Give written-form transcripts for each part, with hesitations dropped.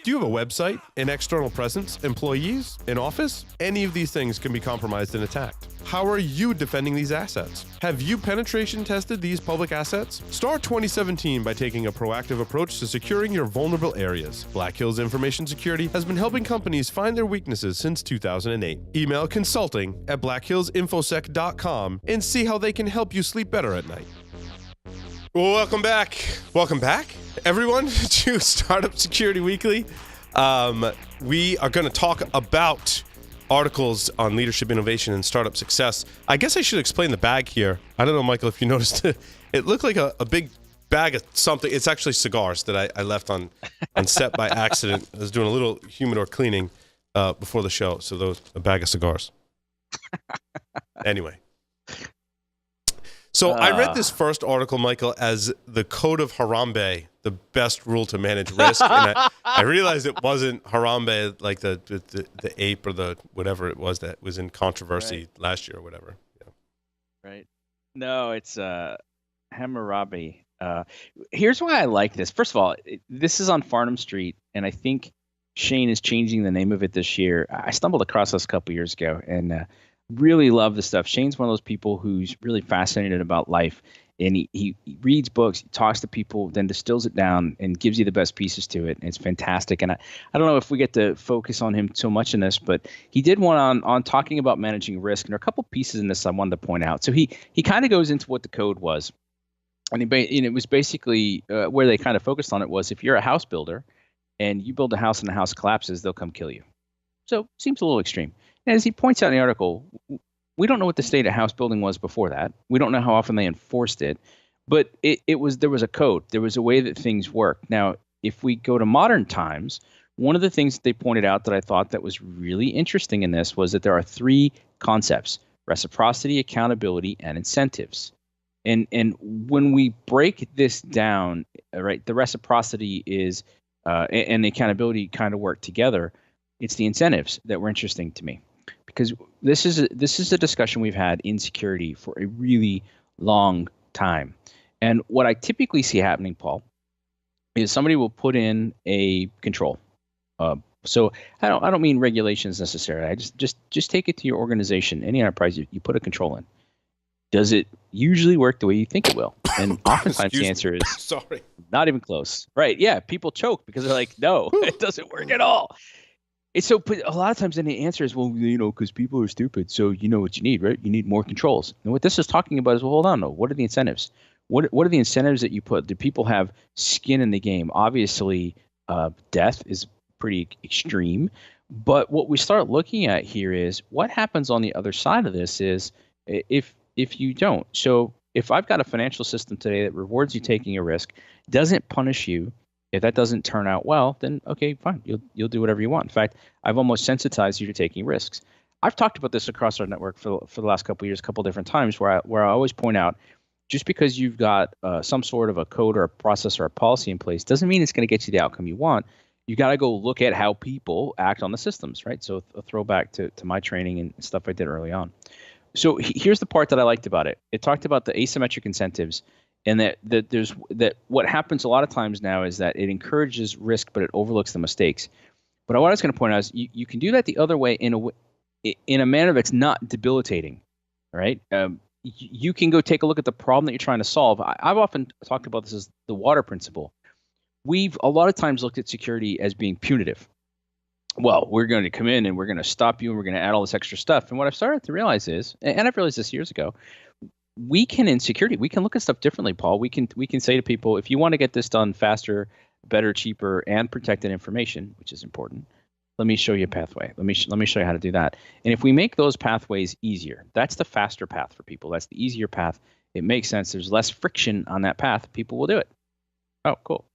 Do you have a website, an external presence, employees, an office? Any of these things can be compromised and attacked. How are you defending these assets? Have you penetration tested these public assets? Start 2017 by taking a proactive approach to securing your vulnerable areas. Black Hills Information Security has been helping companies find their weaknesses since 2008. Email consulting@blackhillsinfosec.com and see how they can help you sleep better at night. Well, welcome back. Welcome back, everyone, to Startup Security Weekly. We are going to talk about articles on leadership, innovation, and startup success. I guess I should explain the bag here. I don't know, Michael, if you noticed it. It looked like a big bag of something. It's actually cigars that I left on set by accident. I was doing a little humidor cleaning before the show, so a bag of cigars. Anyway. So I read this first article, Michael, as the Code of Harambe, the best rule to manage risk. And I realized it wasn't Harambe, like the ape or the whatever it was that was in controversy last year or whatever. Yeah. Right. No, it's Hammurabi. Here's why I like this. First of all, this is on Farnham Street, and I think Shane is changing the name of it this year. I stumbled across this a couple years ago, and really love the stuff. Shane's one of those people who's really fascinated about life, and he reads books, he talks to people, then distills it down and gives you the best pieces to it. And it's fantastic. And I don't know if we get to focus on him so much in this, but he did one on talking about managing risk. And there are a couple pieces in this I wanted to point out. So he kind of goes into what the code was. And it was basically where they kind of focused on it was if you're a house builder and you build a house and the house collapses, they'll come kill you. So seems a little extreme. And as he points out in the article, we don't know what the state of house building was before that. We don't know how often they enforced it, but there was a code. There was a way that things work. Now, if we go to modern times, one of the things that they pointed out that I thought that was really interesting in this was that there are three concepts: reciprocity, accountability, and incentives. And when we break this down, right, the reciprocity is and the accountability kind of work together. It's the incentives that were interesting to me, because this is a discussion we've had in security for a really long time. And what I typically see happening, Paul, is somebody will put in a control. So I don't mean regulations necessarily. I just take it to your organization, any enterprise, you put a control in. Does it usually work the way you think it will? And oftentimes the answer is sorry, not even close. Right? Yeah, people choke because they're like, no, it doesn't work at all. It's so, but a lot of times then the answer is, well, because people are stupid. So you know what you need, right? You need more controls. And what this is talking about is, well, hold on, no. What are the incentives? What are the incentives that you put? Do people have skin in the game? Obviously, death is pretty extreme. But what we start looking at here is what happens on the other side of this is if you don't. So if I've got a financial system today that rewards you taking a risk, doesn't punish you, if that doesn't turn out well, then okay, fine. You'll do whatever you want. In fact, I've almost sensitized you to taking risks. I've talked about this across our network for the last couple of years, a couple of different times, where I always point out, just because you've got some sort of a code or a process or a policy in place doesn't mean it's going to get you the outcome you want. You got to go look at how people act on the systems, right? So a throwback to my training and stuff I did early on. So here's the part that I liked about it. It talked about the asymmetric incentives. And that what happens a lot of times now is that it encourages risk, but it overlooks the mistakes. But what I was going to point out is you can do that the other way in a manner that's not debilitating, right? You can go take a look at the problem that you're trying to solve. I've often talked about this as the water principle. We've a lot of times looked at security as being punitive. Well, we're going to come in and we're going to stop you and we're going to add all this extra stuff. And what I've started to realize is, and I've realized this years ago, in security, we can look at stuff differently, Paul. We can say to people, if you want to get this done faster, better, cheaper, and protected information, which is important, let me show you a pathway. Let me show you how to do that. And if we make those pathways easier, that's the faster path for people. That's the easier path. It makes sense. There's less friction on that path. People will do it. Oh, cool.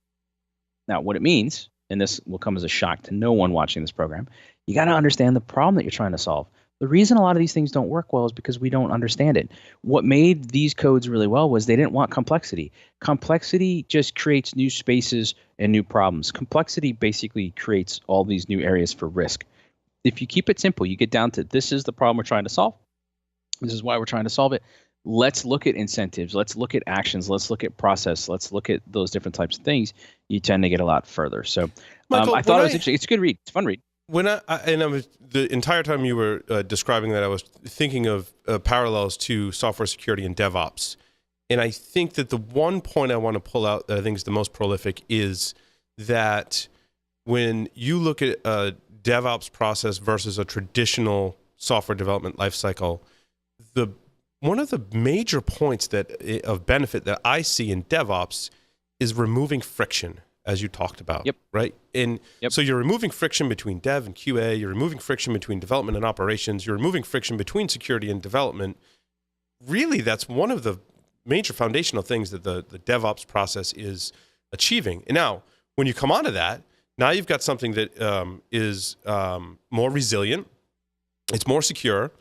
Now, what it means, and this will come as a shock to no one watching this program, you got to understand the problem that you're trying to solve. The reason a lot of these things don't work well is because we don't understand it. What made these codes really well was they didn't want complexity. Complexity just creates new spaces and new problems. Complexity basically creates all these new areas for risk. If you keep it simple, you get down to this is the problem we're trying to solve. This is why we're trying to solve it. let's look at incentives, let's look at actions, let's look at process, let's look at those different types of things, you tend to get a lot further. So Michael, I thought it was interesting. It's a good read. It's a fun read. When I was the entire time you were describing that, I was thinking of parallels to software security and DevOps. And I think that the one point I want to pull out that I think is the most prolific is that when you look at a DevOps process versus a traditional software development lifecycle, one of the major points of benefit that I see in DevOps is removing friction, as you talked about. Yep. Right? And so you're removing friction between dev and QA, you're removing friction between development and operations, you're removing friction between security and development. Really, that's one of the major foundational things that the DevOps process is achieving. And now, when you come onto that, now you've got something that is more resilient, it's more secure,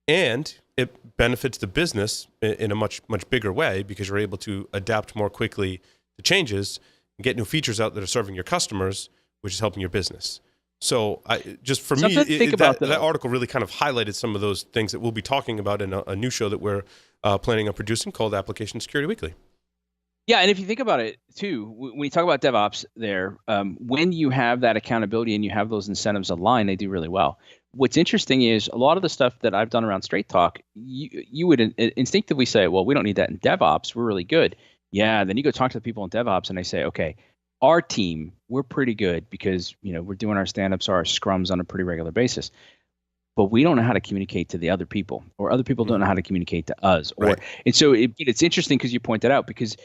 and it benefits the business in a much, much bigger way because you're able to adapt more quickly to changes and get new features out that are serving your customers, which is helping your business. So for me, that article really kind of highlighted some of those things that we'll be talking about in a new show that we're planning on producing called Application Security Weekly. Yeah, and if you think about it too, when you talk about DevOps there, when you have that accountability and you have those incentives aligned, they do really well. What's interesting is a lot of the stuff that I've done around Straight Talk, you would instinctively say, well, we don't need that in DevOps. We're really good. Yeah, then you go talk to the people in DevOps and they say, okay, our team, we're pretty good because we're doing our stand-ups or our scrums on a pretty regular basis. But we don't know how to communicate to the other people, or other people don't know how to communicate to us. Right. And so it's interesting because you point that out because,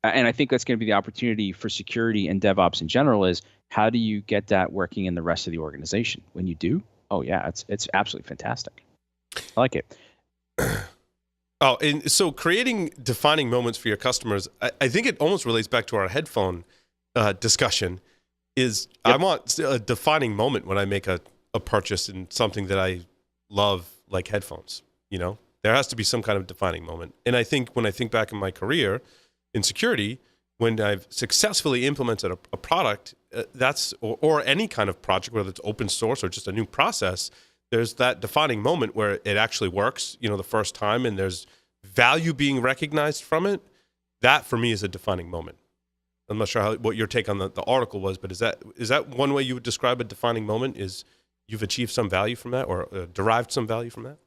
and I think that's going to be the opportunity for security and DevOps in general is how do you get that working in the rest of the organization? When you do, oh yeah, it's absolutely fantastic. I like it. Oh, and so creating defining moments for your customers, I think it almost relates back to our headphone discussion. I want a defining moment when I make a purchase in something that I love, like headphones. There has to be some kind of defining moment. And I think when I think back in my career in security, when I've successfully implemented a product, or any kind of project, whether it's open source or just a new process, there's that defining moment where it actually works, the first time, and there's value being recognized from it. That for me is a defining moment. I'm not sure what your take on the article was, but is that one way you would describe a defining moment? Is you've achieved some value from that, or derived some value from that?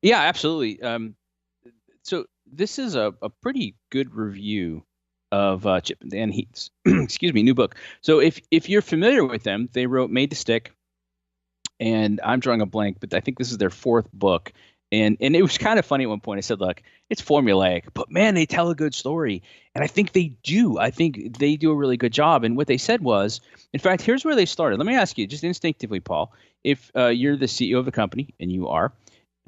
Yeah, absolutely. So this is a pretty good review of Chip and Dan Heath's new book. So if you're familiar with them, they wrote Made to Stick, and I'm drawing a blank, but I think this is their fourth book. And it was kind of funny at one point. I said, look, it's formulaic, but man, they tell a good story. And I think they do. I think they do a really good job. And what they said was, in fact, here's where they started. Let me ask you, just instinctively, Paul, if you're the CEO of a company, and you are,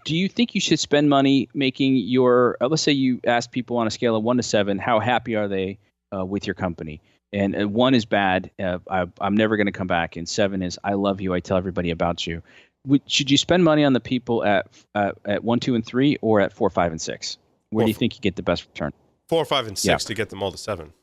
do you think you should spend money making your, let's say you ask people on a scale of 1 to 7, how happy are they with your company? And 1 is bad, I'm never going to come back. And 7 is, I love you, I tell everybody about you. Should you spend money on the people at 1, 2, and 3, or at 4, 5, and 6? Where do you think you get the best return? 4, 5, and 6 to get them all to 7.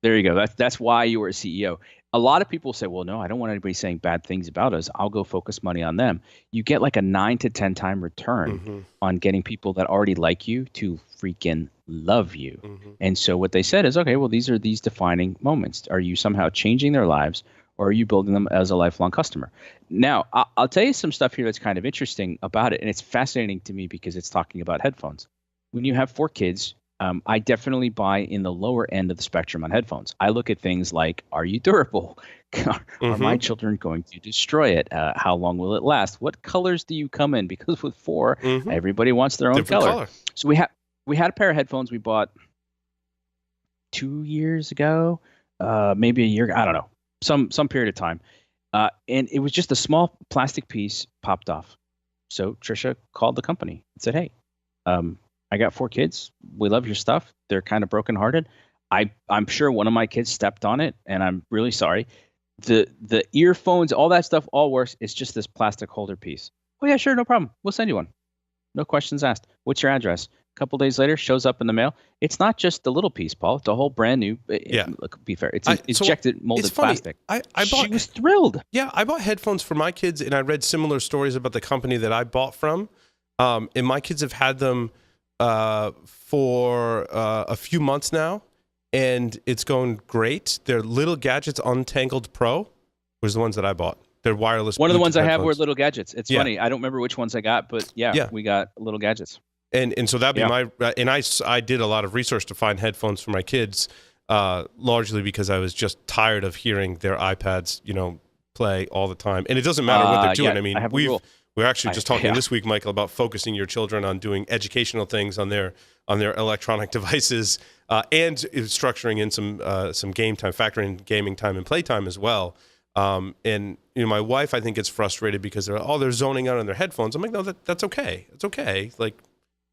There you go. That's why you were a CEO. A lot of people say, well, no, I don't want anybody saying bad things about us. I'll go focus money on them. You get like a 9 to 10 time return on getting people that already like you to freaking love you. And so what they said is, okay, well, these are these defining moments. Are you somehow changing their lives, or are you building them as a lifelong customer? Now, I'll tell you some stuff here that's kind of interesting about it, and it's fascinating to me because it's talking about headphones. When you have 4 kids, I definitely buy in the lower end of the spectrum on headphones. I look at things like, are you durable? Are my children going to destroy it? How long will it last? What colors do you come in? Because with 4, everybody wants their own color. So we had a pair of headphones we bought 2 years ago, maybe a year, I don't know, some period of time. And it was just a small plastic piece popped off. So Trisha called the company and said, hey, I got 4 kids. We love your stuff. They're kind of brokenhearted. I'm sure one of my kids stepped on it, and I'm really sorry. The earphones, all that stuff, all works. It's just this plastic holder piece. Oh yeah, sure, no problem. We'll send you one. No questions asked. What's your address? A couple days later, shows up in the mail. It's not just the little piece, Paul. It's a whole brand new. Look, be fair. It's injected molded plastic. She was thrilled. Yeah, I bought headphones for my kids, and I read similar stories about the company that I bought from. And my kids have had them for a few months now, and it's going great. They're Little Gadgets Untangled Pro was the ones that I bought. They're wireless. One of the Bluetooth ones I have were headphones. Little Gadgets. It's funny. I don't remember which ones I got, but yeah. We got Little Gadgets. And so that'd be my, and I did a lot of research to find headphones for my kids, largely because I was just tired of hearing their iPads, play all the time. And it doesn't matter what they're doing. I mean, we're actually just talking this week, Michael, about focusing your children on doing educational things on their electronic devices, and structuring in some game time, factoring gaming time and playtime as well. And my wife, I think, gets frustrated because they're zoning out on their headphones. I'm like, no, that's okay. It's okay. Like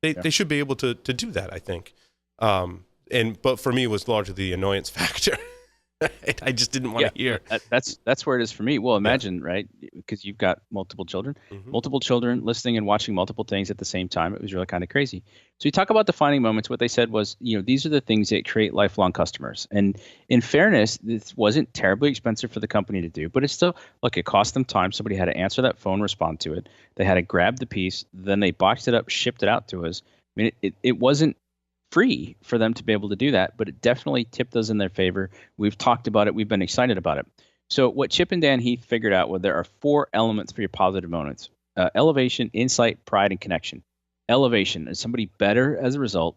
they should be able to do that, I think. But for me, it was largely the annoyance factor. I just didn't want to hear. That's where it is for me. Well, imagine, right? Because you've got multiple children, listening and watching multiple things at the same time. It was really kind of crazy. So you talk about defining moments. What they said was, these are the things that create lifelong customers. And in fairness, this wasn't terribly expensive for the company to do, but it's still, look, it cost them time. Somebody had to answer that phone, respond to it. They had to grab the piece. Then they boxed it up, shipped it out to us. I mean, it wasn't free for them to be able to do that, but it definitely tipped us in their favor. We've talked about it. We've been excited about it. So what Chip and Dan Heath figured out was there are 4 elements for your positive moments: elevation, insight, pride, and connection. Elevation, is somebody better as a result?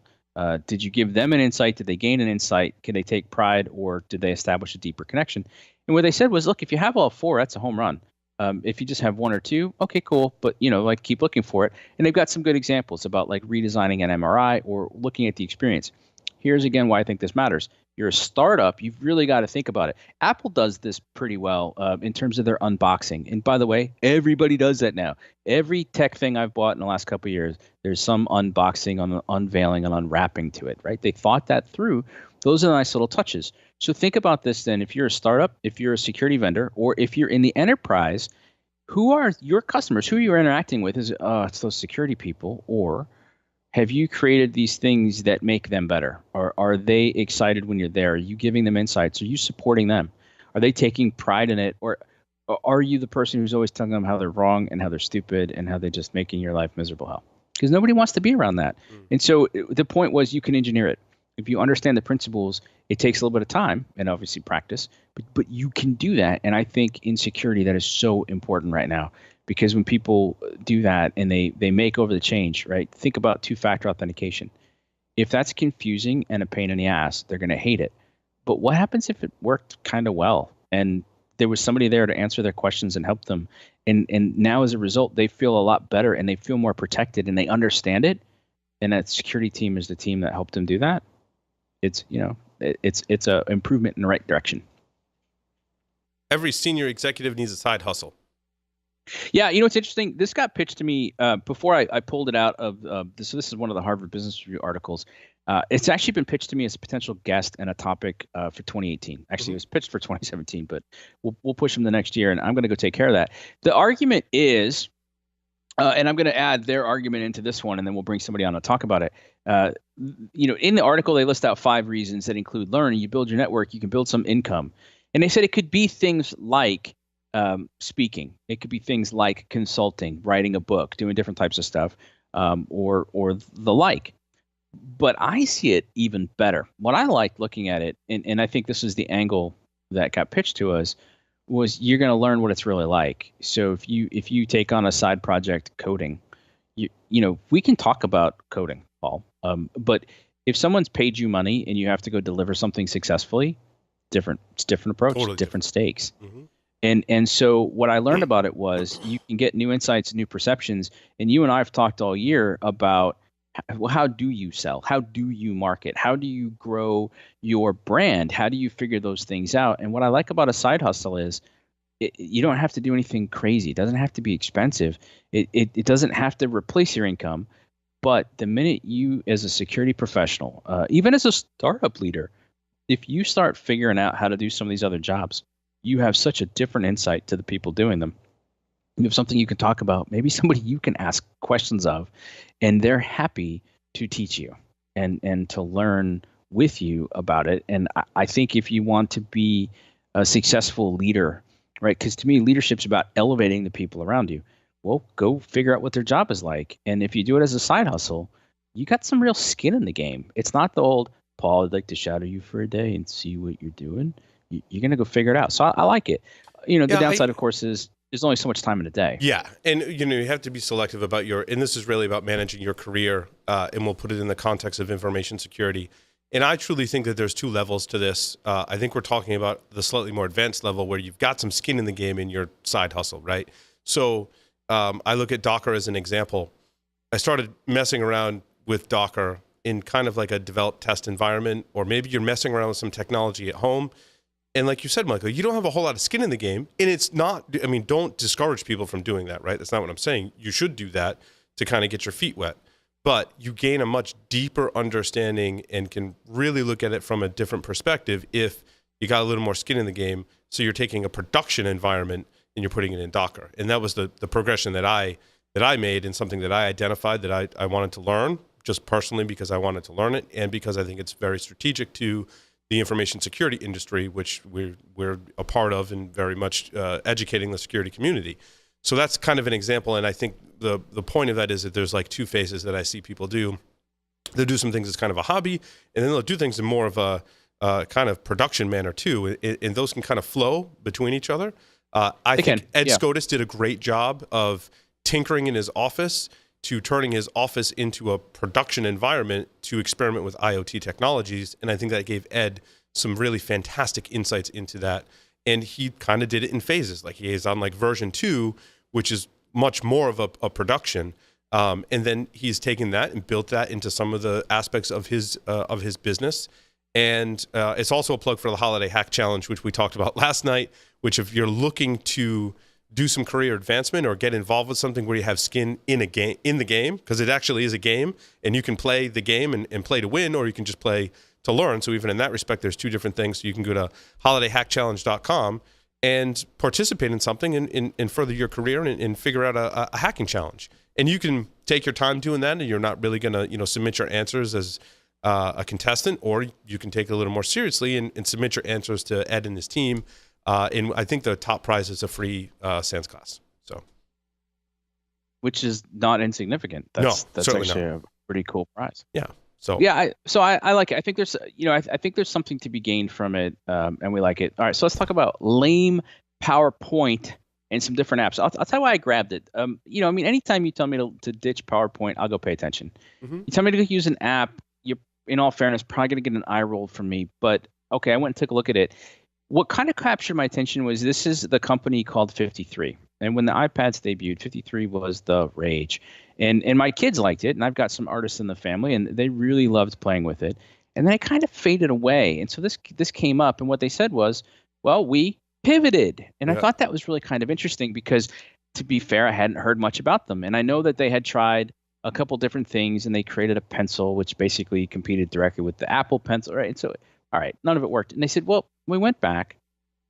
Did you give them an insight? Did they gain an insight? Can they take pride, or did they establish a deeper connection? And what they said was, look, if you have all 4, that's a home run. If you just have 1 or 2, okay, cool. But, keep looking for it. And they've got some good examples about like redesigning an MRI or looking at the experience. Here's again why I think this matters. You're a startup. You've really got to think about it. Apple does this pretty well in terms of their unboxing. And by the way, everybody does that now. Every tech thing I've bought in the last couple of years, there's some unboxing, on unveiling, and unwrapping to it, right? They thought that through. Those are nice little touches. So think about this then. If you're a startup, if you're a security vendor, or if you're in the enterprise, who are your customers? Who you're interacting with? Is it's those security people, or have you created these things that make them better? Or are they excited when you're there? Are you giving them insights? Are you supporting them? Are they taking pride in it? Or are you the person who's always telling them how they're wrong and how they're stupid and how they're just making your life miserable hell? Because nobody wants to be around that. And so the point was, you can engineer it. If you understand the principles, it takes a little bit of time and obviously practice, but you can do that. And I think in security, that is so important right now, because when people do that and they make over the change, right? Think about 2-factor authentication. If that's confusing and a pain in the ass, they're going to hate it. But what happens if it worked kind of well and there was somebody there to answer their questions and help them? And now as a result, they feel a lot better and they feel more protected and they understand it. And that security team is the team that helped them do that. It's a improvement in the right direction. Every senior executive needs a side hustle. Yeah, it's interesting. This got pitched to me before I pulled it out of this. So this is one of the Harvard Business Review articles. It's actually been pitched to me as a potential guest and a topic for 2018. Actually, It was pitched for 2017, but we'll push them the next year, and I'm going to go take care of that. The argument is, and I'm going to add their argument into this one, and then we'll bring somebody on to talk about it. In the article, they list out 5 reasons that include learning. You build your network, you can build some income. And they said it could be things like speaking. It could be things like consulting, writing a book, doing different types of stuff, or the like. But I see it even better. What I like looking at it, and I think this is the angle that got pitched to us, was you're going to learn what it's really like. So if you take on a side project coding, we can talk about coding, Paul. But if someone's paid you money and you have to go deliver something successfully, it's different approach, totally different stakes. And so what I learned about it was you can get new insights, new perceptions. And you and I have talked all year about, well, how do you sell? How do you market? How do you grow your brand? How do you figure those things out? And what I like about a side hustle is you don't have to do anything crazy. It doesn't have to be expensive. It doesn't have to replace your income. But the minute you, as a security professional, even as a startup leader, if you start figuring out how to do some of these other jobs, you have such a different insight to the people doing them. You have something you can talk about, maybe somebody you can ask questions of, and they're happy to teach you and to learn with you about it. And I think if you want to be a successful leader, right? Because to me, leadership's about elevating the people around you. Well, go figure out what their job is like. And if you do it as a side hustle, you got some real skin in the game. It's not the old Paul, I'd like to shadow you for a day and see what you're doing. You're gonna go figure it out. So I like it. The downside, of course, is there's only so much time in a day. Yeah, and you have to be selective about and this is really about managing your career, and we'll put it in the context of information security. And I truly think that there's two levels to this. I think we're talking about the slightly more advanced level where you've got some skin in the game in your side hustle, right? So I look at Docker as an example. I started messing around with Docker in kind of like a developed test environment, or maybe you're messing around with some technology at home. And like you said, Michael, you don't have a whole lot of skin in the game. And it's not, don't discourage people from doing that, right? That's not what I'm saying. You should do that to kind of get your feet wet. But you gain a much deeper understanding and can really look at it from a different perspective if you got a little more skin in the game. So you're taking a production environment and you're putting it in Docker. And that was the progression that I made, and something that I identified that I wanted to learn, just personally because I wanted to learn it, and because I think it's very strategic to the information security industry, which we're a part of, and very much educating the security community. So that's kind of an example, and I think the point of that is that there's like two phases that I see people do. They'll do some things as kind of a hobby, and then they'll do things in more of a kind of production manner too, and those can kind of flow between each other. I think Ed Scotus did a great job of tinkering in his office to turning his office into a production environment to experiment with IoT technologies. And I think that gave Ed some really fantastic insights into that. And he kind of did it in phases. Like he is on like version 2, which is much more of a production. And then he's taken that and built that into some of the aspects of his business. And it's also a plug for the Holiday Hack Challenge, which we talked about last night, which if you're looking to do some career advancement or get involved with something where you have skin in the game, because it actually is a game, and you can play the game and play to win, or you can just play to learn. So even in that respect, there's two different things. So you can go to holidayhackchallenge.com and participate in something and further your career and figure out a hacking challenge. And you can take your time doing that, and you're not really going to submit your answers as a contestant, or you can take it a little more seriously and submit your answers to Ed and his team. And I think the top prize is a free SANS class. So, which is not insignificant. That's actually a pretty cool prize. Yeah. So I like it. I think there's I think there's something to be gained from it, and we like it. All right, so let's talk about lame PowerPoint and some different apps. I'll tell you why I grabbed it. Anytime you tell me to ditch PowerPoint, I'll go pay attention. Mm-hmm. You tell me to use an app, you're, in all fairness, probably going to get an eye roll from me. But okay, I went and took a look at it. What kind of captured my attention was this is the company called 53. And when the iPads debuted, 53 was the rage. And my kids liked it, and I've got some artists in the family, and they really loved playing with it. And then it kind of faded away. And so this came up, and what they said was, well, we pivoted. And I thought that was really kind of interesting because, to be fair, I hadn't heard much about them. And I know that they had tried a couple different things, and they created a pencil, which basically competed directly with the Apple Pencil, right? And so, all right, none of it worked. And they said, well, we went back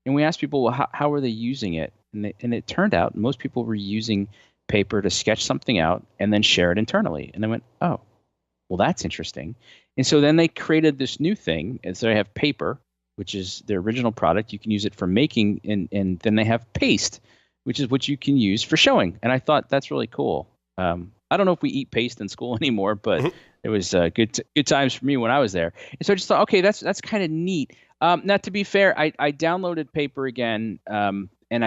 and we asked people, well, how were they using it? And it turned out most people were using paper to sketch something out and then share it internally. And they went, oh, well, that's interesting. And so then they created this new thing. And so they have paper, which is their original product. You can use it for making. And then they have paste, which is what you can use for showing. And I thought that's really cool. I don't know if we eat paste in school anymore, but it was good times for me when I was there. And so I just thought, okay, that's kind of neat. Now, to be fair, I downloaded paper again, and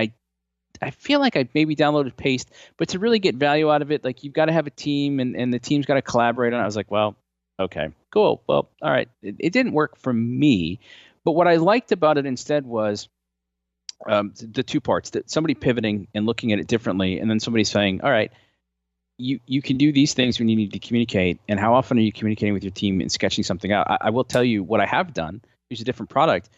I feel like I maybe downloaded paste, but to really get value out of it, like you've got to have a team, and the team's got to collaborate on it. I was like, well, okay, cool. Well, all right. It didn't work for me, but what I liked about it instead was the two parts, that somebody pivoting and looking at it differently, and then somebody saying, all right, you can do these things when you need to communicate, and how often are you communicating with your team and sketching something out? I will tell you what I have done. Use a different product.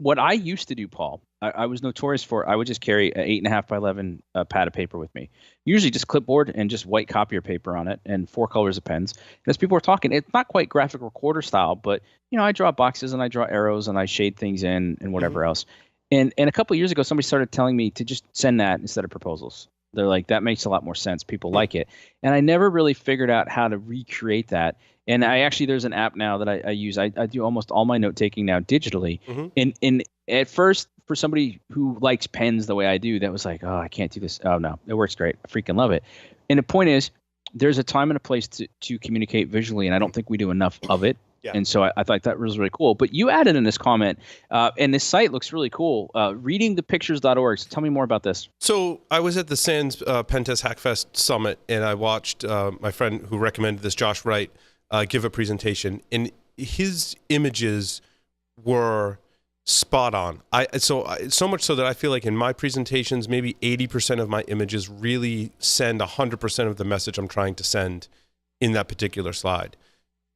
What I used to do, Paul, I was notorious for, I would just carry an 8.5 by 11 pad of paper with me. Usually just clipboard and just white copier paper on it and 4 colors of pens. And as people were talking, it's not quite graphic recorder style, but I draw boxes and I draw arrows and I shade things in and whatever else. And a couple of years ago, somebody started telling me to just send that instead of proposals. They're like, that makes a lot more sense. People like it. And I never really figured out how to recreate that. And there's an app now that I use. I do almost all my note taking now digitally. And at first, for somebody who likes pens the way I do, that was like, oh, I can't do this. Oh, no, it works great. I freaking love it. And the point is, there's a time and a place to communicate visually, and I don't think we do enough of it. Yeah. And so I thought that was really cool. But you added in this comment, and this site looks really cool, readingthepictures.org. So tell me more about this. So I was at the SANS Pentest Hackfest Summit, and I watched my friend who recommended this, Josh Wright, give a presentation. And his images were spot on. So much so that I feel like in my presentations, maybe 80% of my images really send 100% of the message I'm trying to send in that particular slide.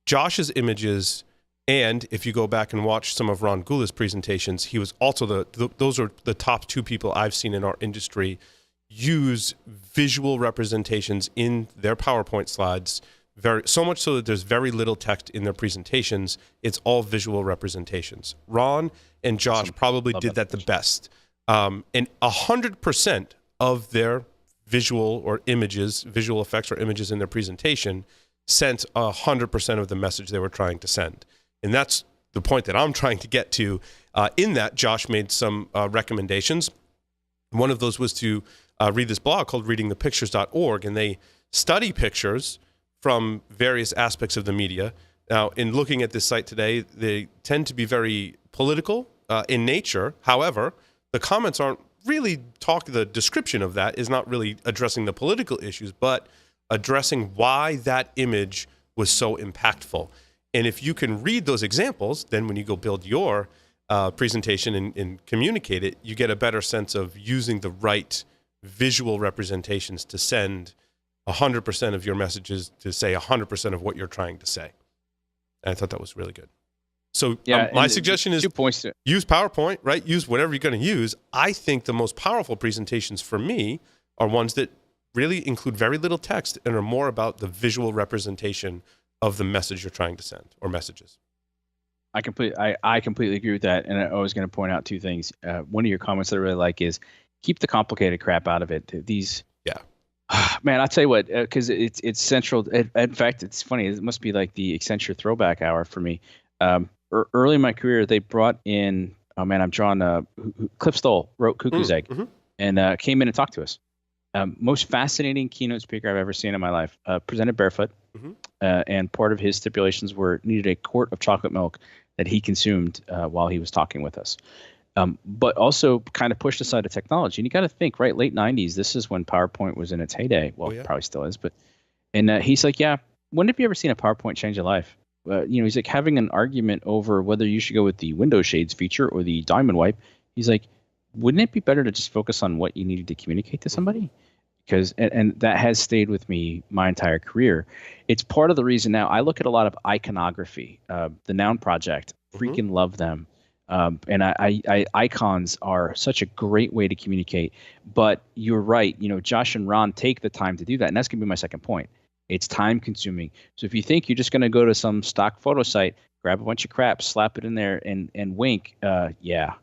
Josh's images, and if you go back and watch some of Ron Gula's presentations, he was also those are the top two people I've seen in our industry use visual representations in their PowerPoint slides, so much so that there's very little text in their presentations. It's all visual representations. Ron and Josh probably did that the best. And 100% of their visual effects or images in their presentation sent 100% of the message they were trying to send. And that's the point that I'm trying to get to. In that, Josh made some recommendations. One of those was to read this blog called readingthepictures.org, and they study pictures from various aspects of the media. Now, in looking at this site today, they tend to be very political in nature. However, the comments aren't really the description of that is not really addressing the political issues, but addressing why that image was so impactful. And if you can read those examples, then when you go build your presentation and communicate it, you get a better sense of using the right visual representations to send 100% of your messages to say 100% of what you're trying to say. And I thought that was really good. So my suggestion is use PowerPoint, right? Use whatever you're going to use. I think the most powerful presentations for me are ones that really include very little text and are more about the visual representation of the message you're trying to send or messages. I completely agree with that. And I was going to point out two things. One of your comments that I really like is keep the complicated crap out of it. Man, I'll tell you what, because it's central. In fact, it's funny. It must be like the Accenture throwback hour for me. Early in my career, they brought in, I'm drawing, Cliff Stoll wrote Cuckoo's Egg, and came in and talked to us. Most fascinating keynote speaker I've ever seen in my life. Presented barefoot, and part of his stipulations needed a quart of chocolate milk that he consumed while he was talking with us. But also kind of pushed aside the technology. And you got to think, right, late 90s, this is when PowerPoint was in its heyday. Well, it probably still is. And he's like, yeah, when have you ever seen a PowerPoint change your life? He's like having an argument over whether you should go with the window shades feature or the diamond wipe. He's like, wouldn't it be better to just focus on what you needed to communicate to somebody? Because and that has stayed with me my entire career. It's part of the reason now I look at a lot of iconography. The Noun Project, freaking love them. And icons are such a great way to communicate. But you're right. Josh and Ron take the time to do that. And that's going to be my second point. It's time consuming. So if you think you're just going to go to some stock photo site, grab a bunch of crap, slap it in there and wink, yeah.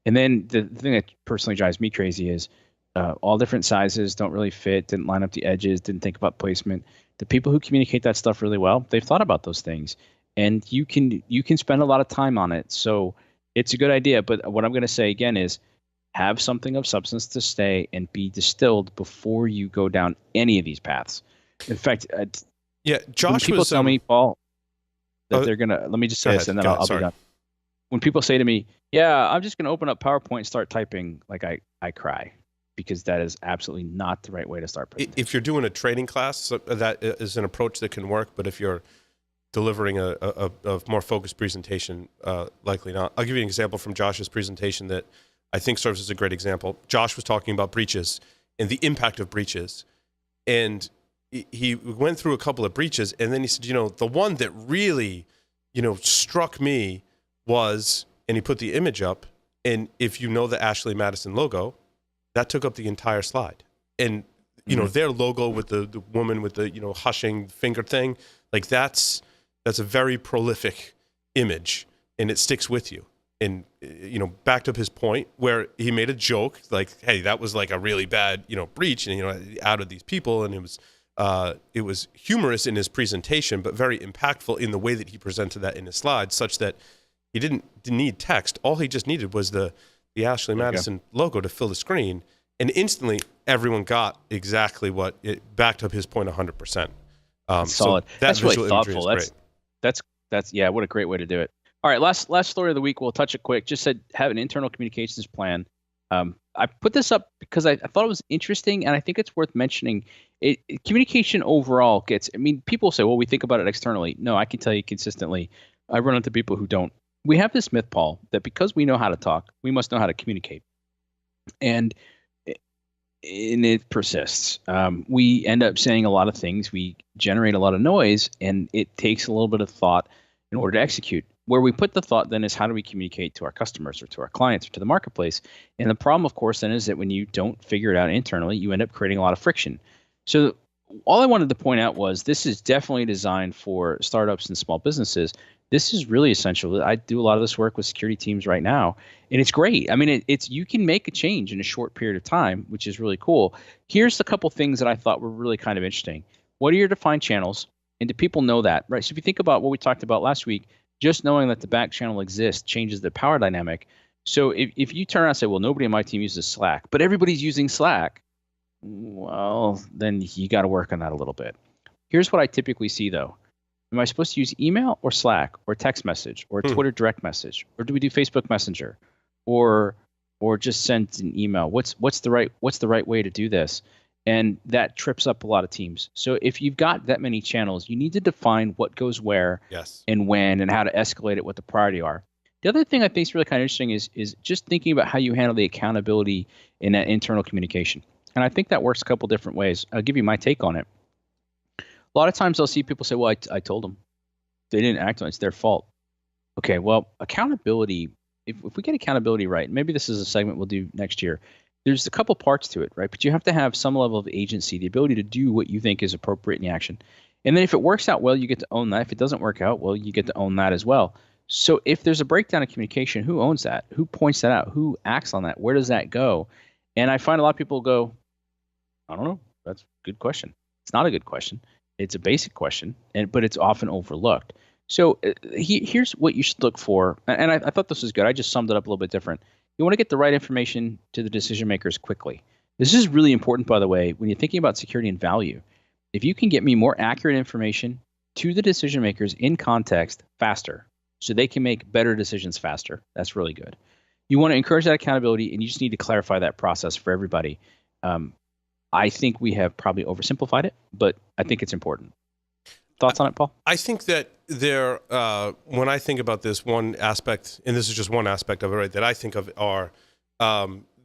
And then the thing that personally drives me crazy is all different sizes don't really fit, didn't line up the edges, didn't think about placement. The people who communicate that stuff really well, they've thought about those things. And you can spend a lot of time on it. So it's a good idea. But what I'm going to say again is have something of substance to stay and be distilled before you go down any of these paths. In fact, Josh, when people tell me, Paul, that they're going to, let me just say this and then I'll be done. When people say to me, yeah, I'm just going to open up PowerPoint and start typing, like I cry, because that is absolutely not the right way to start. If you're doing a training class, that is an approach that can work. But if you're delivering a more focused presentation, likely not. I'll give you an example from Josh's presentation that I think serves as a great example. Josh was talking about breaches and the impact of breaches. And he went through a couple of breaches, and then he said, the one that really, struck me was, and he put the image up, and if you know the Ashley Madison logo, that took up the entire slide. And, their logo with the woman with the, hushing finger thing, like that's a very prolific image, and it sticks with you. And, backed up his point where he made a joke, like, hey, that was like a really bad, breach, and, he outed these people, and it was humorous in his presentation, but very impactful in the way that he presented that in his slides, such that he didn't need text. All he just needed was the Ashley Madison logo to fill the screen, and instantly everyone got exactly what it backed up his point 100%. Solid. So That's really visual imagery thoughtful. is great. That's yeah. What a great way to do it. All right, last story of the week. We'll touch it quick. Just said have an internal communications plan. I put this up because I thought it was interesting, and I think it's worth mentioning. Communication overall gets. I mean, people say, "Well, we think about it externally." No, I can tell you consistently. I run into people who don't. We have this myth, Paul, that because we know how to talk, we must know how to communicate, and it persists. We end up saying a lot of things. We generate a lot of noise, and it takes a little bit of thought in order to execute. Where we put the thought then is how do we communicate to our customers or to our clients or to the marketplace? And the problem, of course, then is that when you don't figure it out internally, you end up creating a lot of friction. So all I wanted to point out was this is definitely designed for startups and small businesses. This is really essential. I do a lot of this work with security teams right now, and it's great. I mean, it's you can make a change in a short period of time, which is really cool. Here's a couple things that I thought were really kind of interesting. What are your defined channels, and do people know that, right? So if you think about what we talked about last week, just knowing that the back channel exists changes the power dynamic. So if you turn around and say, well, nobody on my team uses Slack, but everybody's using Slack, well, then you got to work on that a little bit. Here's what I typically see, though. Am I supposed to use email or Slack or text message or Twitter direct message, or do we do Facebook Messenger, or just send an email? What's the right way to do this? And that trips up a lot of teams. So if you've got that many channels, you need to define what goes where, and when, and how to escalate it, what the priority are. The other thing I think is really kind of interesting is just thinking about how you handle the accountability in that internal communication. And I think that works a couple different ways. I'll give you my take on it. A lot of times I'll see people say, well, I told them. They didn't act on it. It's their fault. Okay, well, accountability, if we get accountability right, maybe this is a segment we'll do next year, there's a couple parts to it, right? But you have to have some level of agency, the ability to do what you think is appropriate in the action. And then if it works out well, you get to own that. If it doesn't work out, well, you get to own that as well. So if there's a breakdown in communication, who owns that? Who points that out? Who acts on that? Where does that go? And I find a lot of people go, I don't know. That's a good question. It's not a good question. It's a basic question, but it's often overlooked. So here's what you should look for. And I thought this was good. I just summed it up a little bit different. You want to get the right information to the decision makers quickly. This is really important, by the way, when you're thinking about security and value. If you can get me more accurate information to the decision makers in context faster, so they can make better decisions faster, that's really good. You want to encourage that accountability, and you just need to clarify that process for everybody. I think we have probably oversimplified it, but I think it's important. Thoughts on it, Paul? I think that when I think about this, one aspect, and this is just one aspect of it, right, that I think of are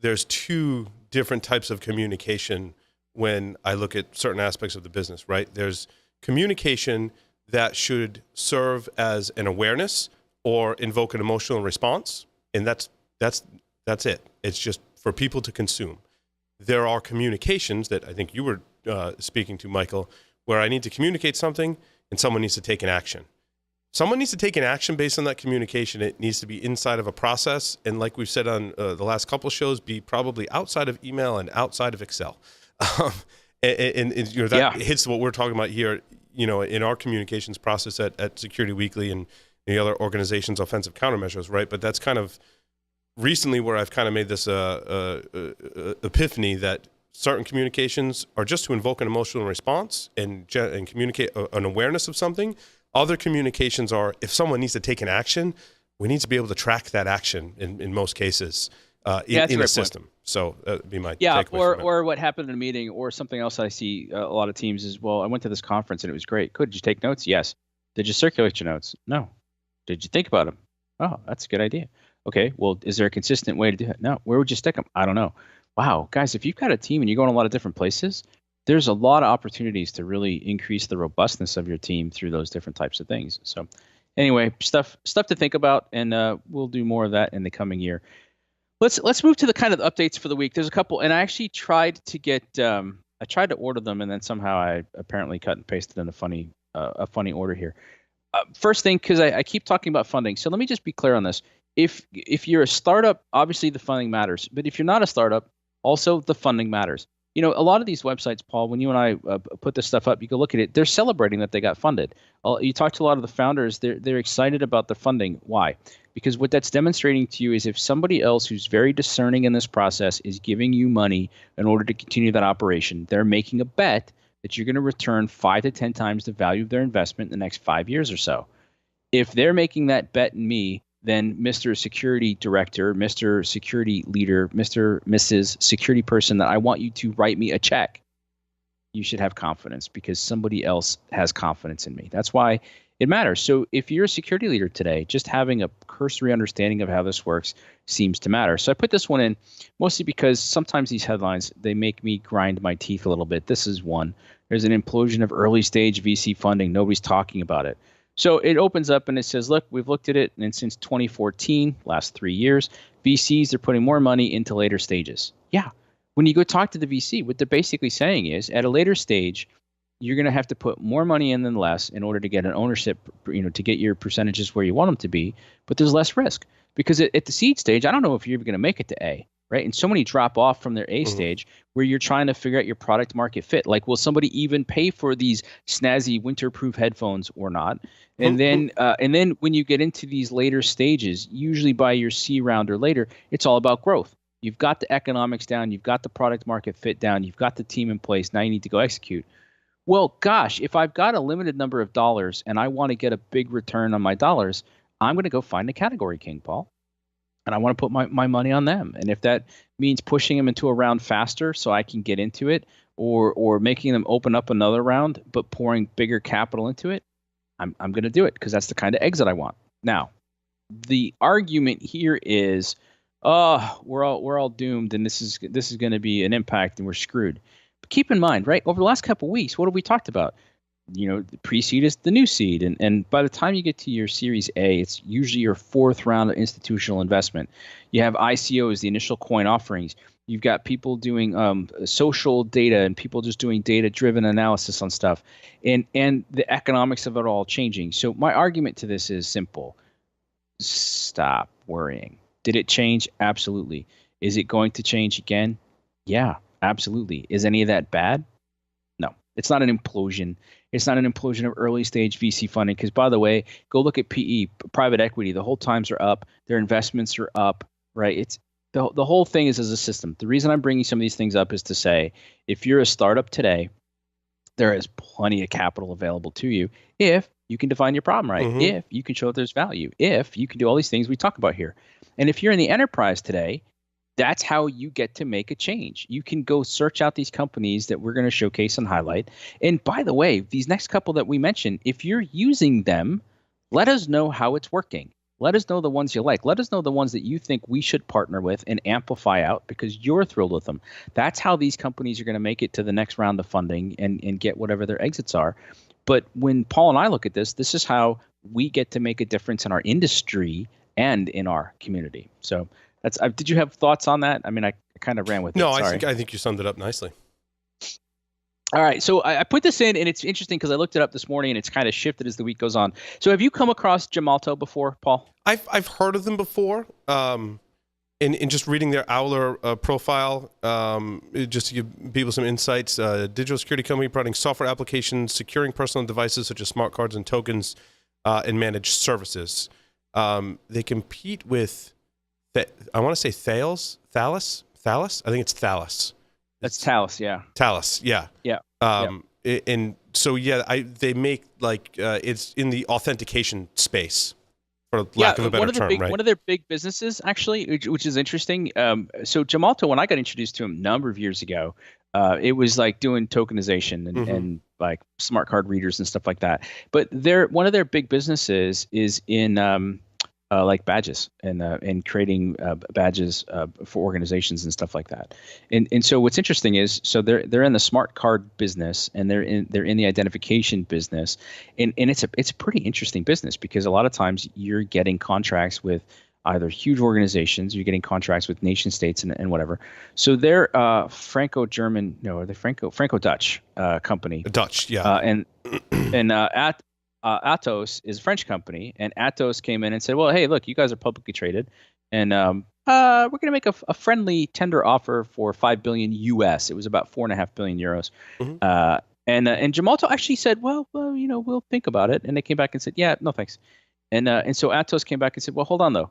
there's two different types of communication when I look at certain aspects of the business, right? There's communication that should serve as an awareness or invoke an emotional response, and that's it. It's just for people to consume. There are communications that I think you were speaking to, Michael, where I need to communicate something and someone needs to take an action. Someone needs to take an action based on that communication. It needs to be inside of a process. And like we've said on the last couple of shows, be probably outside of email and outside of Excel. And you know, that hits what we're talking about here, you know, in our communications process at Security Weekly and the other organizations' offensive countermeasures, right? But that's kind of recently where I've kind of made this epiphany that certain communications are just to invoke an emotional response and communicate an awareness of something. Other communications are if someone needs to take an action, we need to be able to track that action in most cases in the system. Point. So that'd be my takeaway. Or what happened in a meeting, or something else I see a lot of teams is, well, I went to this conference and it was great. Did you take notes? Yes. Did you circulate your notes? No. Did you think about them? Oh, that's a good idea. Okay, well, is there a consistent way to do it? No. Where would you stick them? I don't know. Wow, guys, if you've got a team and you're going a lot of different places, there's a lot of opportunities to really increase the robustness of your team through those different types of things. So anyway, stuff to think about, and we'll do more of that in the coming year. Let's move to the kind of updates for the week. There's a couple, and I actually tried to get I tried to order them, and then somehow I apparently cut and pasted in a funny order here. First thing, because I keep talking about funding, so let me just be clear on this. If you're a startup, obviously the funding matters. But if you're not a startup, also the funding matters. You know, a lot of these websites, Paul, when you and I put this stuff up, you go look at it, they're celebrating that they got funded. You talk to a lot of the founders, they're excited about the funding. Why? Because what that's demonstrating to you is if somebody else who's very discerning in this process is giving you money in order to continue that operation, they're making a bet that you're going to return 5 to 10 times the value of their investment in the next 5 years or so. If they're making that bet in me, then Mr. Security Director, Mr. Security Leader, Mrs. Security Person, that I want you to write me a check, you should have confidence because somebody else has confidence in me. That's why it matters. So if you're a security leader today, just having a cursory understanding of how this works seems to matter. So I put this one in mostly because sometimes these headlines, they make me grind my teeth a little bit. This is one. There's an implosion of early stage VC funding. Nobody's talking about it. So it opens up and it says, look, we've looked at it, and since 2014, last 3 years, VCs are putting more money into later stages. Yeah. When you go talk to the VC, what they're basically saying is at a later stage, you're going to have to put more money in than less in order to get an ownership, to get your percentages where you want them to be, but there's less risk. Because at the seed stage, I don't know if you're even going to make it to A, right? And so many drop off from their A stage where you're trying to figure out your product market fit. Like, will somebody even pay for these snazzy winter-proof headphones or not? And then when you get into these later stages, usually by your C round or later, it's all about growth. You've got the economics down, you've got the product market fit down, you've got the team in place. Now you need to go execute. Well, gosh, if I've got a limited number of dollars and I want to get a big return on my dollars, I'm going to go find a category king, Paul. And I want to put my money on them. And if that means pushing them into a round faster so I can get into it, or making them open up another round but pouring bigger capital into it, I'm going to do it because that's the kind of exit I want. Now, the argument here is, we're all doomed, and this is going to be an impact, and we're screwed. But keep in mind, right? Over the last couple of weeks, what have we talked about? The pre-seed is the new seed, and by the time you get to your Series A, it's usually your fourth round of institutional investment. You have ICOs, the initial coin offerings. You've got people doing social data and people just doing data-driven analysis on stuff, and the economics of it all changing. So my argument to this is simple: stop worrying. Did it change? Absolutely. Is it going to change again? Yeah, absolutely. Is any of that bad? No, it's not an implosion. It's not an implosion of early stage VC funding. Because, by the way, go look at PE, private equity. The whole times are up. Their investments are up, right? It's the whole thing is as a system. The reason I'm bringing some of these things up is to say, if you're a startup today, there is plenty of capital available to you if you can define your problem right, if you can show that there's value, if you can do all these things we talk about here. And if you're in the enterprise today, that's how you get to make a change. You can go search out these companies that we're going to showcase and highlight. And by the way, these next couple that we mentioned, if you're using them, let us know how it's working. Let us know the ones you like. Let us know the ones that you think we should partner with and amplify out because you're thrilled with them. That's how these companies are going to make it to the next round of funding and get whatever their exits are. But when Paul and I look at this, this is how we get to make a difference in our industry and in our community. So that's. Did you have thoughts on that? I mean, I kind of ran with it. No, Sorry. I think you summed it up nicely. All right, so I put this in, and it's interesting because I looked it up this morning, and it's kind of shifted as the week goes on. So have you come across Gemalto before, Paul? I've heard of them before. In just reading their Owler profile, just to give people some insights, digital security company providing software applications, securing personal devices such as smart cards and tokens, and managed services. They compete with, I want to say Thales. I think it's Thales. That's Thales, yeah. Thales, yeah. Yeah. And so they make it's in the authentication space, for lack of a better term, right? One of their big businesses, actually, which is interesting. So Gemalto, when I got introduced to him a number of years ago, it was like doing tokenization and like smart card readers and stuff like that. But one of their big businesses is in like badges and creating badges for organizations and stuff like that. And so what's interesting is, so they're in the smart card business and they're in the identification business, and it's a pretty interesting business because a lot of times you're getting contracts with either huge organizations, you're getting contracts with nation states and whatever. So they're Franco-German, no, they're Franco-Dutch company. Dutch, yeah. And Atos is a French company, and Atos came in and said, well, hey, look, you guys are publicly traded, and we're going to make a friendly tender offer for $5 billion US. It was about 4.5 billion euros. And Gemalto actually said, well, we'll think about it. And they came back and said, yeah, no thanks. And so Atos came back and said, well, hold on, though.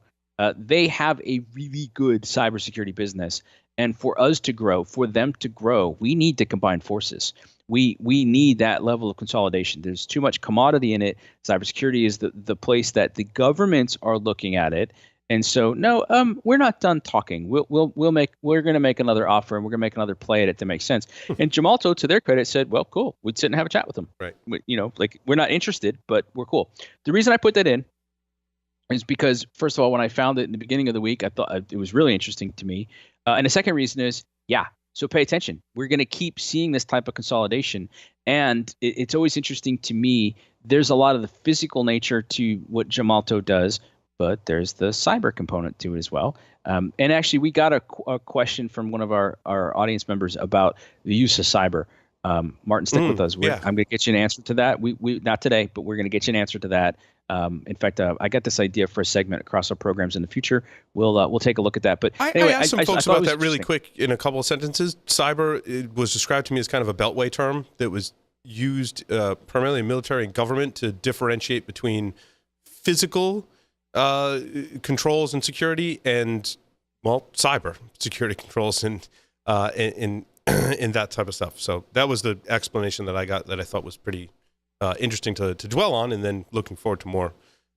They have a really good cybersecurity business, And for us to grow, for them to grow, we need to combine forces. We need that level of consolidation. There's too much commodity in it. Cybersecurity is the place that the governments are looking at it. And so, no, we're not done talking. We're going to make another offer, and we're going to make another play at it that makes sense. And Gemalto, to their credit, said, "Well, cool. We'd sit and have a chat with them. Right. Like we're not interested, but we're cool." The reason I put that in is because, first of all, when I found it in the beginning of the week, I thought it was really interesting to me. And the second reason is, so pay attention. We're going to keep seeing this type of consolidation. And it's always interesting to me. There's a lot of the physical nature to what Gemalto does, but there's the cyber component to it as well. And actually, we got a question from one of our audience members about the use of cyber. Martin, stick with us. I'm going to get you an answer to that. We not today, but we're going to get you an answer to that. In fact, I got this idea for a segment across our programs in the future. We'll take a look at that. But anyway, I asked some folks about that really quick in a couple of sentences. Cyber, it was described to me as kind of a beltway term that was used primarily in military and government to differentiate between physical controls and security and, well, cyber security controls and in that type of stuff. So that was the explanation that I got that I thought was pretty interesting to dwell on, and then looking forward to more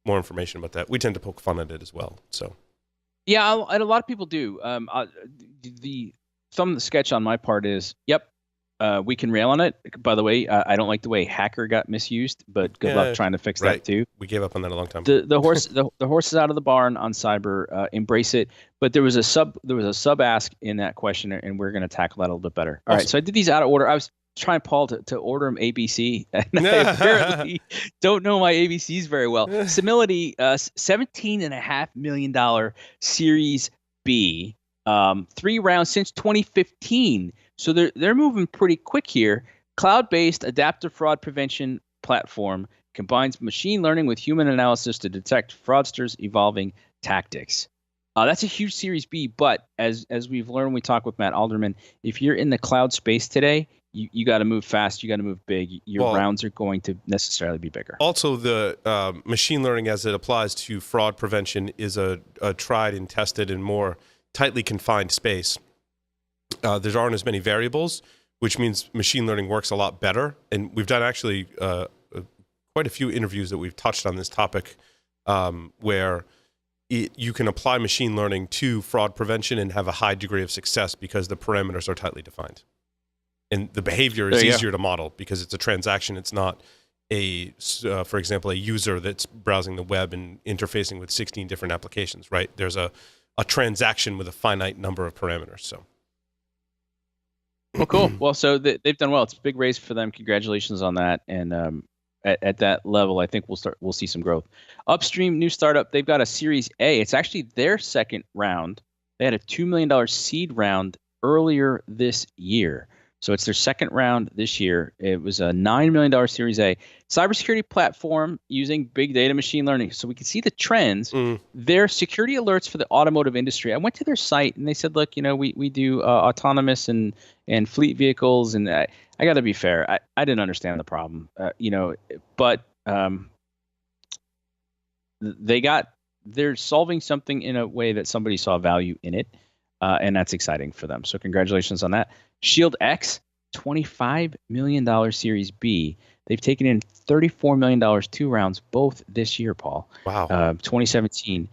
information about that. We tend to poke fun at it as well. So, yeah, and a lot of people do. Some of the sketch on my part is, we can rail on it. By the way, I don't like the way hacker got misused, but good luck trying to fix that too. We gave up on that a long time. The horse is out of the barn on cyber. Embrace it. But there was a sub ask in that question, and we're going to tackle that a little bit better. All right. So I did these out of order. I was trying, Paul, to order them ABC, and I apparently don't know my ABCs very well. Simility, $17.5 million Series B, 3 rounds since 2015. So they're moving pretty quick here. Cloud-based adaptive fraud prevention platform combines machine learning with human analysis to detect fraudsters' evolving tactics. That's a huge Series B, but as we've learned when we talk with Matt Alderman, if you're in the cloud space today, you got to move fast. You got to move big. Your rounds are going to necessarily be bigger. Also, the machine learning as it applies to fraud prevention is a tried and tested and more tightly confined space. There aren't as many variables, which means machine learning works a lot better. And we've done actually quite a few interviews that we've touched on this topic where you can apply machine learning to fraud prevention and have a high degree of success because the parameters are tightly defined. And the behavior is easier to model because it's a transaction. It's not for example, a user that's browsing the web and interfacing with 16 different applications, right? There's a transaction with a finite number of parameters. So. Well, cool. Well, so they've done well. It's a big raise for them. Congratulations on that. And at that level, I think we'll see some growth. Upstream, new startup. They've got a Series A. It's actually their second round. They had a $2 million seed round earlier this year. So it's their second round this year. It was a $9 million Series A. Cybersecurity platform using big data machine learning. So we can see the trends. Their security alerts for the automotive industry. I went to their site and they said, look, we do autonomous and fleet vehicles. And I got to be fair. I didn't understand the problem, but they're solving something in a way that somebody saw value in it. And that's exciting for them. So congratulations on that. ShieldX, $25 million Series B. They've taken in $34 million, 2 rounds, both this year, Paul. Wow. 2017.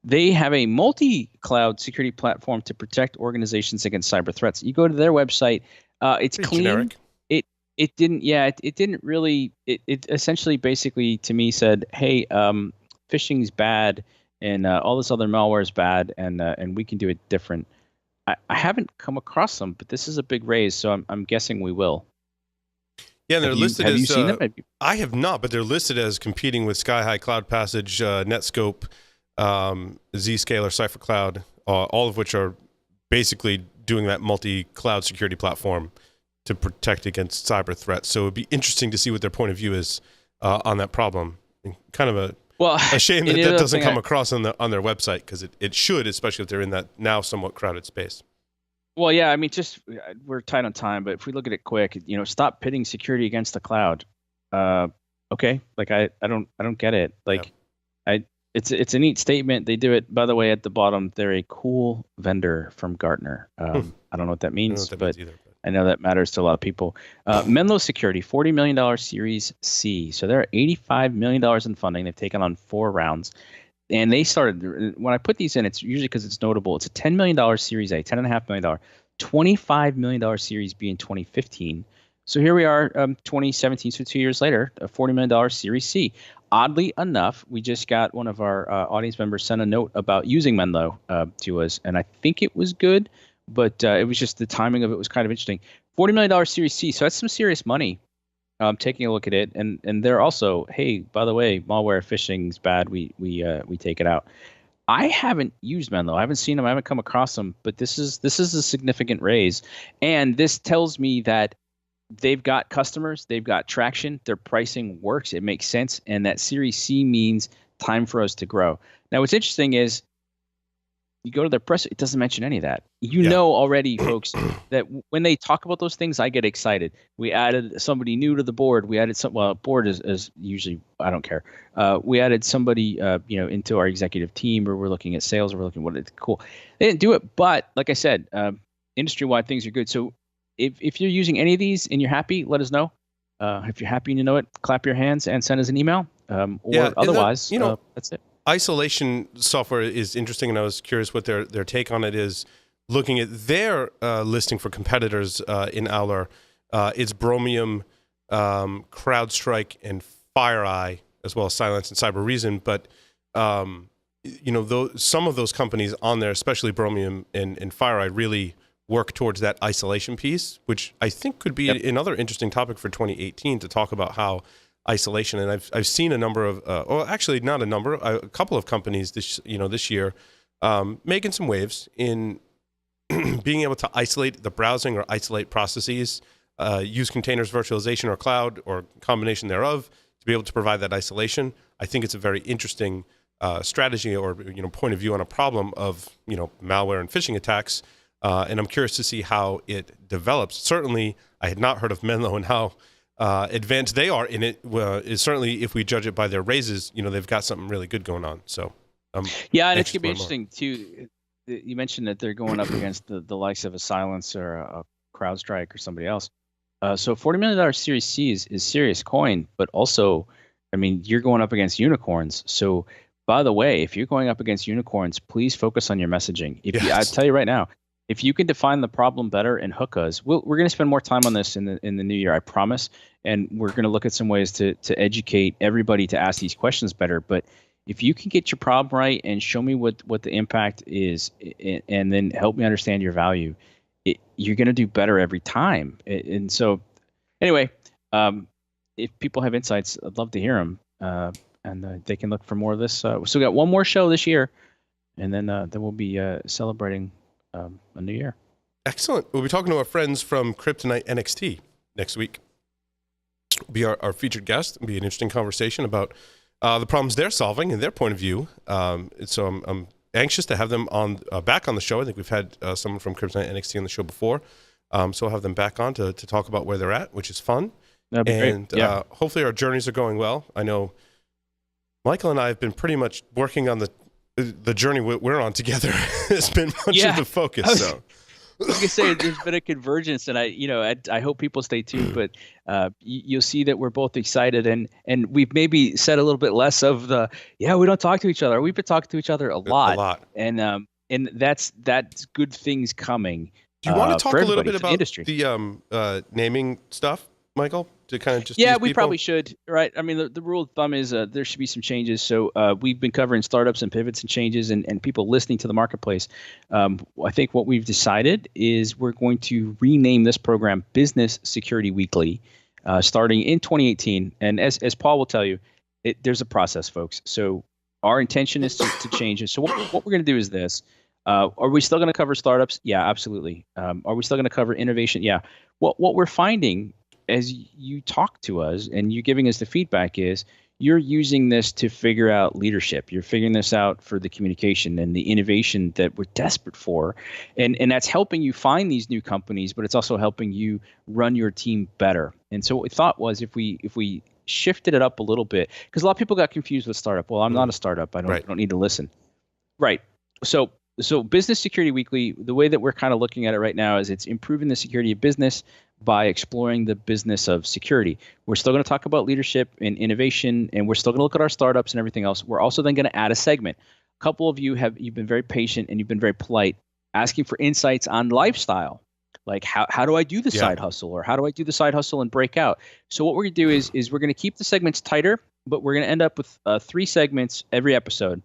They have a multi-cloud security platform to protect organizations against cyber threats. You go to their website. It's pretty clean. Generic. It didn't really. It essentially basically to me said, hey, phishing's bad and all this other malware is bad, and we can do it different. I haven't come across them, but this is a big raise, so I'm guessing we will. Yeah, and they're listed as. Have you seen them? I have not, but they're listed as competing with SkyHigh, Cloud Passage, Netscope, Zscaler, Cipher Cloud, all of which are basically doing that multi-cloud security platform to protect against cyber threats. So it'd be interesting to see what their point of view is on that problem. Kind of a shame that doesn't come across on their website, because it should, especially if they're in that now somewhat crowded space. Well, yeah, I mean, we're tight on time, but if we look at it quick, stop pitting security against the cloud. Okay, like I don't get it. Like, It's a neat statement. They do it, by the way, at the bottom. They're a cool vendor from Gartner. I don't know what that means, but I know that matters to a lot of people. Menlo Security, $40 million Series C. So they're $85 million in funding. They've taken on 4 rounds. And they started, when I put these in, it's usually because it's notable. It's a $10 million Series A, $10.5 million, $25 million Series B in 2015. So here we are, 2017, so 2 years later, a $40 million Series C. Oddly enough, we just got one of our audience members sent a note about using Menlo to us, and I think it was good, but it was just the timing of it was kind of interesting. $40 million Series C, so that's some serious money. Taking a look at it, and they're also, hey, by the way, malware phishing's bad. We take it out. I haven't used Menlo. I haven't seen them. I haven't come across them, but this is a significant raise, and this tells me that they've got customers, they've got traction, their pricing works, it makes sense, and that Series C means time for us to grow. Now, what's interesting is you go to their press, it doesn't mention any of that. You know already, folks, that when they talk about those things, I get excited. We added somebody new to the board. We added board is usually, I don't care. We added somebody, into our executive team, or we're looking at sales, or we're looking at what it's cool. They didn't do it, but like I said, industry-wide things are good. So if you're using any of these and you're happy, let us know. If you're happy and you know it, clap your hands and send us an email. Otherwise, that's it. Isolation software is interesting, and I was curious what their take on it is. Looking at their listing for competitors in Owler, it's Bromium, CrowdStrike, and FireEye, as well as Cylance and Cybereason. But some of those companies on there, especially Bromium and FireEye, really work towards that isolation piece, which I think could be another interesting topic for 2018 to talk about how isolation. And I've seen a number of, actually not a number, a couple of companies this year making some waves in being able to isolate the browsing or isolate processes, use containers, virtualization, or cloud, or combination thereof to be able to provide that isolation. I think it's a very interesting strategy or point of view on a problem of malware and phishing attacks. And I'm curious to see how it develops. Certainly, I had not heard of Menlo and how advanced they are in it. Is certainly, if we judge it by their raises, they've got something really good going on. So, and it's gonna be interesting too. You mentioned that they're going up against the likes of a Cylance or a CrowdStrike or somebody else. So $40 million Series C is serious coin, but also, I mean, you're going up against unicorns. So, by the way, if you're going up against unicorns, please focus on your messaging. I tell you right now, if you can define the problem better and hook us, we're going to spend more time on this in the new year, I promise. And we're going to look at some ways to educate everybody to ask these questions better. But if you can get your problem right and show me what the impact is, and then help me understand your value, you're going to do better every time. And so, anyway, if people have insights, I'd love to hear them. And they can look for more of this. So we got one more show this year, and then we'll be celebrating a new year. Excellent. We'll be talking to our friends from Kryptonite NXT next week. Be our featured guest. It'll be an interesting conversation about the problems they're solving and their point of view. So I'm anxious to have them on back on the show. I think we've had someone from Kryptonite NXT on the show before. So I'll have them back on to talk about where they're at, which is fun. That'd be great. Yeah. Hopefully our journeys are going well. I know Michael and I have been pretty much working on the journey we're on together. It's been much of the focus. So, like I say, there's been a convergence, and I hope people stay tuned. But you'll see that we're both excited, and we've maybe said a little bit less of the we don't talk to each other. We've been talking to each other a lot, and that's good things coming. Do you want to talk a little bit about the naming stuff, Michael? To kind of just we probably should, right? I mean, the rule of thumb is there should be some changes. So we've been covering startups and pivots and changes and people listening to the marketplace. I think what we've decided is we're going to rename this program Business Security Weekly starting in 2018. And as Paul will tell you, there's a process, folks. So our intention is to change it. So what we're going to do is this. Are we still going to cover startups? Yeah, absolutely. Are we still going to cover innovation? Yeah. What we're finding as you talk to us and you're giving us the feedback is you're using this to figure out leadership. You're figuring this out for the communication and the innovation that we're desperate for. And that's helping you find these new companies, but it's also helping you run your team better. And so what we thought was if we shifted it up a little bit because a lot of people got confused with startup. Well, I'm not a startup. I don't need to listen. Right. So Business Security Weekly, the way that we're kind of looking at it right now is it's improving the security of business by exploring the business of security. We're still going to talk about leadership and innovation, and we're still going to look at our startups and everything else. We're also then going to add a segment. A couple of you've been very patient and you've been very polite, asking for insights on lifestyle. Like how do I do the side hustle, or how do I do the side hustle and break out? So what we're going to do is we're going to keep the segments tighter, but we're going to end up with 3 segments every episode.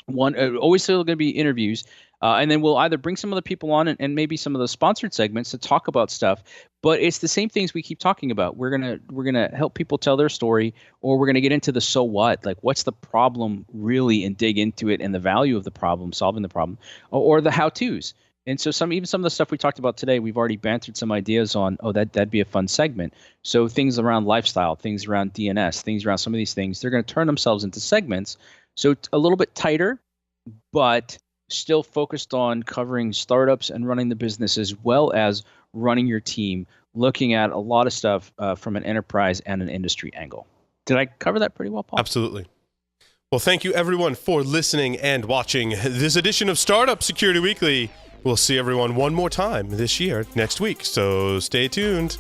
One always still going to be interviews, and then we'll either bring some other people on and maybe some of the sponsored segments to talk about stuff. But it's the same things we keep talking about. We're gonna help people tell their story, or we're gonna get into the so what, like what's the problem really, and dig into it and the value of the problem, solving the problem, or the how tos. And so some of the stuff we talked about today, we've already bantered some ideas on. Oh, that'd be a fun segment. So things around lifestyle, things around DNS, things around some of these things, they're going to turn themselves into segments. So it's a little bit tighter, but still focused on covering startups and running the business, as well as running your team, looking at a lot of stuff from an enterprise and an industry angle. Did I cover that pretty well, Paul? Absolutely. Well, thank you everyone for listening and watching this edition of Startup Security Weekly. We'll see everyone one more time this year, next week, so stay tuned.